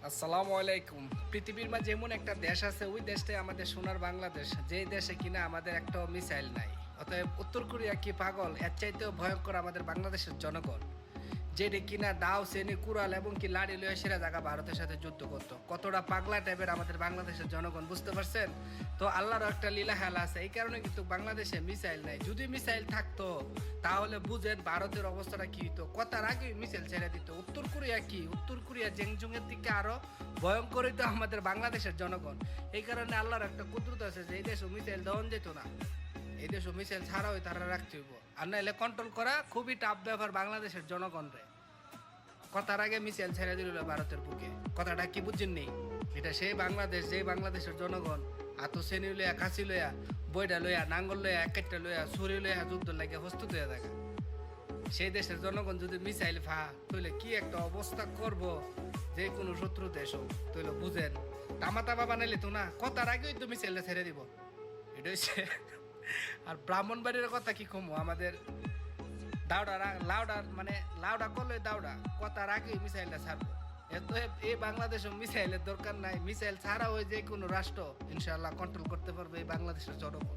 আসসালামু আলাইকুম। পৃথিবীর মাঝে এমন একটা দেশ আছে, ওই দেশটাই আমাদের সোনার বাংলাদেশ, যেই দেশে কিনা আমাদের একটাও মিসাইল নাই। অতএব উত্তর কোরিয়া কি পাগল? এর চাইতেও ভয়ঙ্কর আমাদের বাংলাদেশের জনগণ, যেটি কিনা দাও শ্রেণী কুড়াল এবং কি লাড়ি লয়ে সেরা জায়গা ভারতের সাথে যুদ্ধ করতো। কতটা পাগলা টাইপের আমাদের বাংলাদেশের জনগণ, বুঝতে পারছেন? তো আল্লাহরও একটা লীলা খেলা আছে, এই কারণে কিন্তু বাংলাদেশে মিসাইল নাই। যদি মিসাইল থাকতো তাহলে বুঝেন ভারতের অবস্থাটা কি হতো। কথার আগে মিসাইল ছেড়ে দিত। উত্তর কোরিয়া কি? উত্তর কোরিয়া জেংজুংয়ের দিকে আরো ভয়ঙ্কর হইতো আমাদের বাংলাদেশের জনগণ। এই কারণে আল্লাহর একটা কুদরত আছে যে এই দেশে মিসাইল দেওয়ান যেত না, এই দেশে মিসাইল ছাড়াও তারা রাখতে হইব। আর নাহলে কন্ট্রোল করা খুবই টাফ ব্যাপার বাংলাদেশের জনগণরে। কথার আগে মিসাইল ছেড়ে দিল ভারতের বুকে। কথাটা কি বুঝছেন নেই? এটা সেই বাংলাদেশ, যে বাংলাদেশের জনগণ আতো শ্রেণী লইয়া, কাশি লইয়া, বইটা লইয়া, নাঙ্গল লইয়া, একটা লইয়া, ছুরি লইয়া যুদ্ধ লাগে প্রস্তুত হয়ে থাকে। সেই দেশের জনগণ যদি মিসাইল ফা তাহলে কি একটা অবস্থা করব, যে কোনো শত্রু দেশ হোক, তাহলে বুঝেন তামা তামা বানাইলে তো না, কথার আগেই তো মিসাইলটা ছেড়ে দিব। এটা হচ্ছে। আর ব্রাহ্মণবাড়ির কথা কি কমো, আমাদের দাউডা লাউডা মানে লাউডা করলে দাউডা, কথার আগেই মিসাইলটা ছাড়বো। এত এই বাংলাদেশে মিসাইলের দরকার নাই, মিসাইল ছাড়া ওই যে কোনো রাষ্ট্র ইনশাআল্লাহ কন্ট্রোল করতে পারবে এই বাংলাদেশের জনগণ।